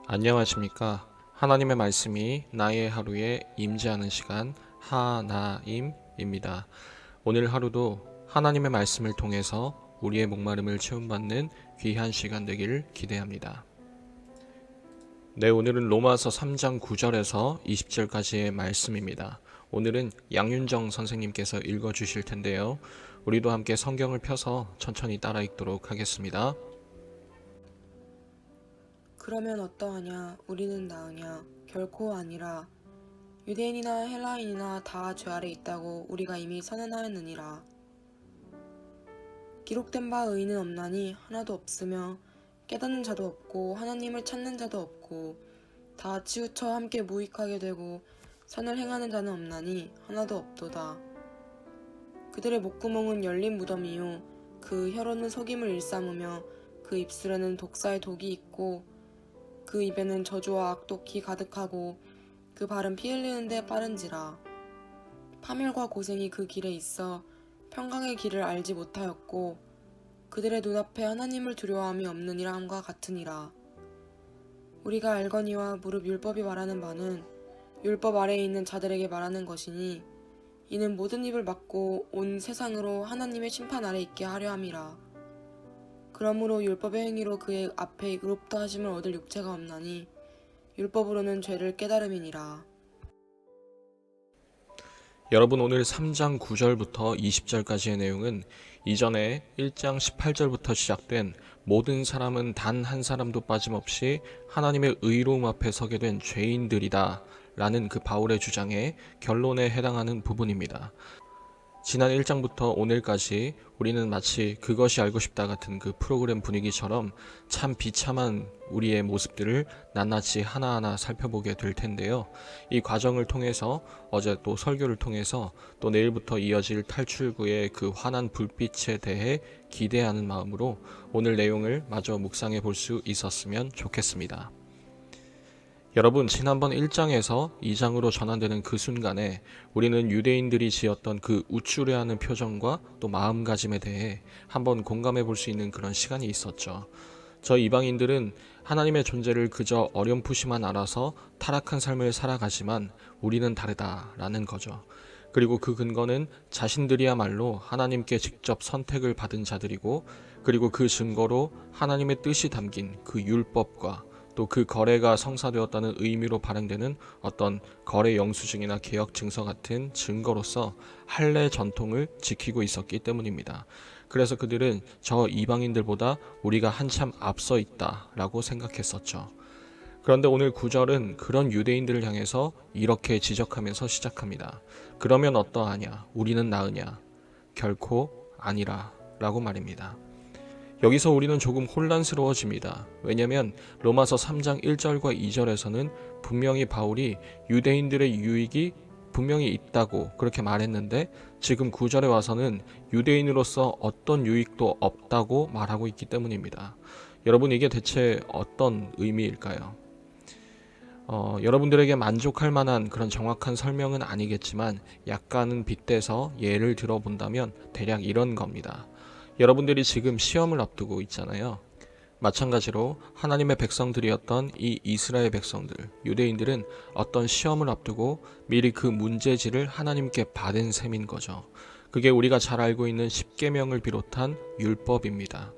안녕하십니까. 하나님의 말씀이 나의 하루에 임재하는 시간 하나임입니다. 오늘 하루도 하나님의 말씀을 통해서 우리의 목마름을 채움받는 귀한 시간 되기를 기대합니다. 네, 오늘은 로마서 3장 9절에서 20절까지의 말씀입니다. 오늘은 양윤정 선생님께서 읽어주실 텐데요. 우리도 함께 성경을 펴서 천천히 따라 읽도록 하겠습니다. 그러면 어떠하냐? 우리는 나으냐? 결코 아니라. 유대인이나 헬라인이나 다 죄 아래 있다고 우리가 이미 선언하였느니라. 기록된 바 의인은 없나니 하나도 없으며 깨닫는 자도 없고 하나님을 찾는 자도 없고 다 치우쳐 함께 무익하게 되고 선을 행하는 자는 없나니 하나도 없도다. 그들의 목구멍은 열린 무덤이요 그 혀로는 속임을 일삼으며 그 입술에는 독사의 독이 있고 그 입에는 저주와 악독이 가득하고 그 발은 피 흘리는데 빠른지라. 파멸과 고생이 그 길에 있어 평강의 길을 알지 못하였고 그들의 눈앞에 하나님을 두려워함이 없느니라 함과 같으니라. 우리가 알거니와 무릇 율법이 말하는 바는 율법 아래에 있는 자들에게 말하는 것이니 이는 모든 입을 막고 온 세상으로 하나님의 심판 아래 있게 하려 함이라. 그러므로 율법의 행위로 그의 앞에 의롭다 하심을 얻을 육체가 없나니 율법으로는 죄를 깨달음이니라. 여러분, 오늘 3장 9절부터 20절까지의 내용은 이전에 1장 18절부터 시작된 모든 사람은 단 한 사람도 빠짐없이 하나님의 의로움 앞에 서게 된 죄인들이다 라는 그 바울의 주장의 결론에 해당하는 부분입니다. 지난 1장부터 오늘까지 우리는 마치 그것이 알고 싶다 같은 그 프로그램 분위기처럼 참 비참한 우리의 모습들을 낱낱이 하나하나 살펴보게 될 텐데요. 이 과정을 통해서 어제 또 설교를 통해서 또 내일부터 이어질 탈출구의 그 환한 불빛에 대해 기대하는 마음으로 오늘 내용을 마저 묵상해 볼 수 있었으면 좋겠습니다. 여러분, 지난번 1장에서 2장으로 전환되는 그 순간에 우리는 유대인들이 지었던 그 우쭐해하는 표정과 또 마음가짐에 대해 한번 공감해 볼 수 있는 그런 시간이 있었죠. 저 이방인들은 하나님의 존재를 그저 어렴풋이만 알아서 타락한 삶을 살아가지만 우리는 다르다라는 거죠. 그리고 그 근거는 자신들이야말로 하나님께 직접 선택을 받은 자들이고, 그리고 그 증거로 하나님의 뜻이 담긴 그 율법과 또 그 거래가 성사되었다는 의미로 발행되는 어떤 거래 영수증이나 계약 증서 같은 증거로서 할례 전통을 지키고 있었기 때문입니다. 그래서 그들은 저 이방인들보다 우리가 한참 앞서 있다라고 생각했었죠. 그런데 오늘 9절은 그런 유대인들을 향해서 이렇게 지적하면서 시작합니다. 그러면 어떠하냐? 우리는 나으냐? 결코 아니라 라고 말입니다. 여기서 우리는 조금 혼란스러워집니다. 왜냐하면 로마서 3장 1절과 2절에서는 분명히 바울이 유대인들의 유익이 분명히 있다고 그렇게 말했는데 지금 9절에 와서는 유대인으로서 어떤 유익도 없다고 말하고 있기 때문입니다. 여러분, 이게 대체 어떤 의미일까요? 여러분들에게 만족할 만한 그런 정확한 설명은 아니겠지만 약간은 빗대서 예를 들어본다면 대략 이런 겁니다. 여러분들이 지금 시험을 앞두고 있잖아요. 마찬가지로 하나님의 백성들이었던 이 이스라엘 백성들, 유대인들은 어떤 시험을 앞두고 미리 그 문제지를 하나님께 받은 셈인 거죠. 그게 우리가 잘 알고 있는 십계명을 비롯한 율법입니다.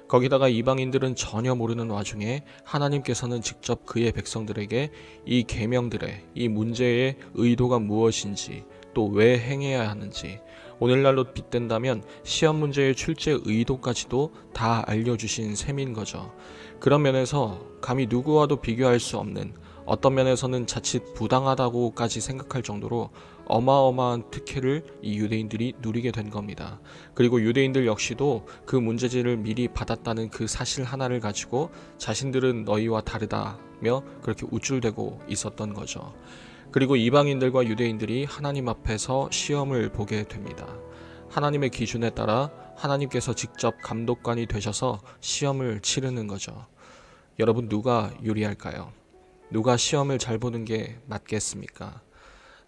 거기다가 이방인들은 전혀 모르는 와중에 하나님께서는 직접 그의 백성들에게 이 계명들의 이 문제의 의도가 무엇인지 또 왜 행해야 하는지 오늘날로 빗댄다면 시험 문제의 출제 의도까지도 다 알려주신 셈인 거죠. 그런 면에서 감히 누구와도 비교할 수 없는, 어떤 면에서는 자칫 부당하다고까지 생각할 정도로 어마어마한 특혜를 이 유대인들이 누리게 된 겁니다. 그리고 유대인들 역시도 그 문제지를 미리 받았다는 그 사실 하나를 가지고 자신들은 너희와 다르다며 그렇게 우쭐대고 있었던 거죠. 그리고 이방인들과 유대인들이 하나님 앞에서 시험을 보게 됩니다. 하나님의 기준에 따라 하나님께서 직접 감독관이 되셔서 시험을 치르는 거죠. 여러분, 누가 유리할까요? 누가 시험을 잘 보는 게 맞겠습니까?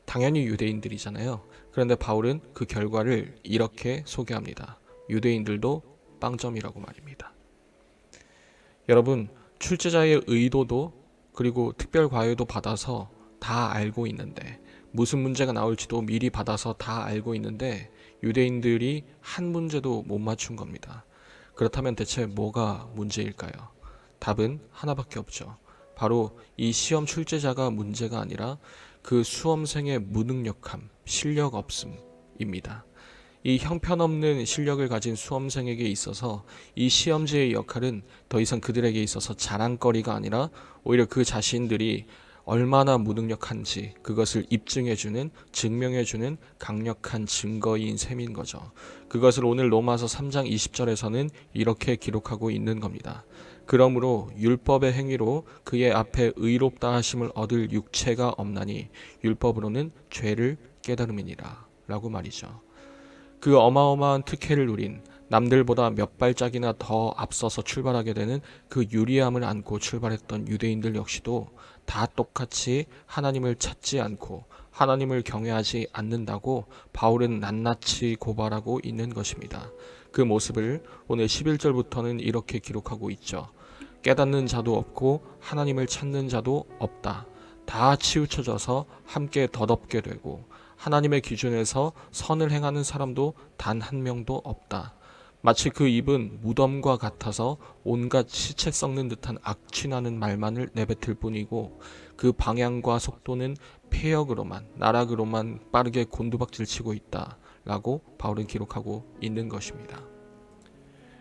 당연히 유대인들이잖아요. 그런데 바울은 그 결과를 이렇게 소개합니다. 유대인들도 빵점이라고 말입니다. 여러분, 출제자의 의도도 그리고 특별 과외도 받아서 다 알고 있는데, 무슨 문제가 나올지도 미리 받아서 다 알고 있는데 유대인들이 한 문제도 못 맞춘 겁니다. 그렇다면 대체 뭐가 문제일까요? 답은 하나밖에 없죠. 바로 이 시험 출제자가 문제가 아니라 그 수험생의 무능력함, 실력 없음입니다. 이 형편없는 실력을 가진 수험생에게 있어서 이 시험지의 역할은 더 이상 그들에게 있어서 자랑거리가 아니라 오히려 그 자신들이 얼마나 무능력한지 그것을 입증해주는, 증명해주는 강력한 증거인 셈인 거죠. 그것을 오늘 로마서 3장 20절에서는 이렇게 기록하고 있는 겁니다. 그러므로 율법의 행위로 그의 앞에 의롭다 하심을 얻을 육체가 없나니 율법으로는 죄를 깨달음이니라 라고 말이죠. 그 어마어마한 특혜를 누린, 남들보다 몇 발짝이나 더 앞서서 출발하게 되는 그 유리함을 안고 출발했던 유대인들 역시도 다 똑같이 하나님을 찾지 않고 하나님을 경외하지 않는다고 바울은 낱낱이 고발하고 있는 것입니다. 그 모습을 오늘 11절부터는 이렇게 기록하고 있죠. 깨닫는 자도 없고 하나님을 찾는 자도 없다. 다 치우쳐져서 함께 덧없게 되고 하나님의 기준에서 선을 행하는 사람도 단 한 명도 없다. 마치 그 입은 무덤과 같아서 온갖 시체 썩는 듯한 악취나는 말만을 내뱉을 뿐이고 그 방향과 속도는 폐역으로만, 나락으로만 빠르게 곤두박질치고 있다 라고 바울은 기록하고 있는 것입니다.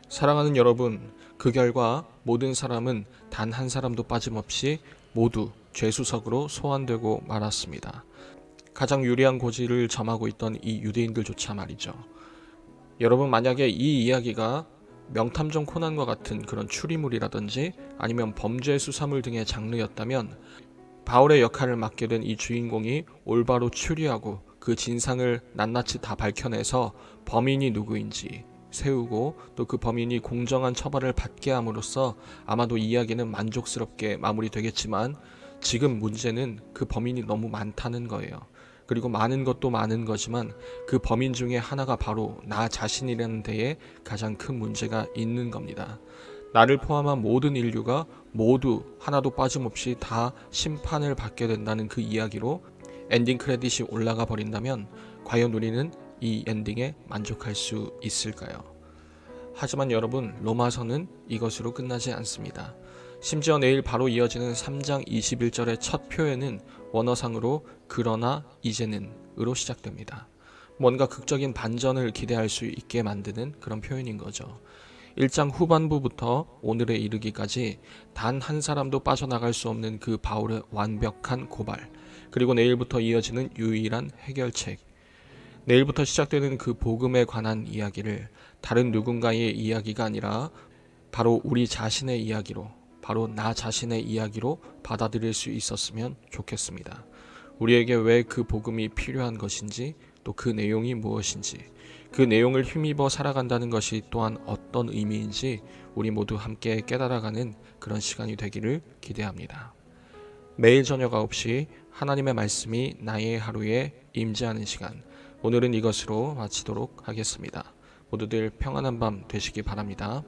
사랑하는 여러분, 그 결과 모든 사람은 단 한 사람도 빠짐없이 모두 죄수석으로 소환되고 말았습니다. 가장 유리한 고지를 점하고 있던 이 유대인들조차 말이죠. 여러분, 만약에 이 이야기가 명탐정 코난과 같은 그런 추리물이라든지 아니면 범죄 수사물 등의 장르였다면 바울의 역할을 맡게 된 이 주인공이 올바로 추리하고 그 진상을 낱낱이 다 밝혀내서 범인이 누구인지 세우고 또 그 범인이 공정한 처벌을 받게 함으로써 아마도 이야기는 만족스럽게 마무리되겠지만 지금 문제는 그 범인이 너무 많다는 거예요. 그리고 많은 것도 많은 거지만 그 범인 중에 하나가 바로 나 자신이라는 데에 가장 큰 문제가 있는 겁니다. 나를 포함한 모든 인류가 모두 하나도 빠짐없이 다 심판을 받게 된다는 그 이야기로 엔딩 크레딧이 올라가 버린다면 과연 우리는 이 엔딩에 만족할 수 있을까요? 하지만 여러분, 로마서는 이것으로 끝나지 않습니다. 심지어 내일 바로 이어지는 3장 21절의 첫 표현은 원어상으로 그러나 이제는 으로 시작됩니다. 뭔가 극적인 반전을 기대할 수 있게 만드는 그런 표현인 거죠. 1장 후반부부터 오늘에 이르기까지 단 한 사람도 빠져나갈 수 없는 그 바울의 완벽한 고발, 그리고 내일부터 이어지는 유일한 해결책, 내일부터 시작되는 그 복음에 관한 이야기를 다른 누군가의 이야기가 아니라 바로 우리 자신의 이야기로, 바로 나 자신의 이야기로 받아들일 수 있었으면 좋겠습니다. 우리에게 왜 그 복음이 필요한 것인지, 또 그 내용이 무엇인지, 그 내용을 힘입어 살아간다는 것이 또한 어떤 의미인지 우리 모두 함께 깨달아가는 그런 시간이 되기를 기대합니다. 매일 저녁 9시 하나님의 말씀이 나의 하루에 임재하는 시간, 오늘은 이것으로 마치도록 하겠습니다. 모두들 평안한 밤 되시기 바랍니다.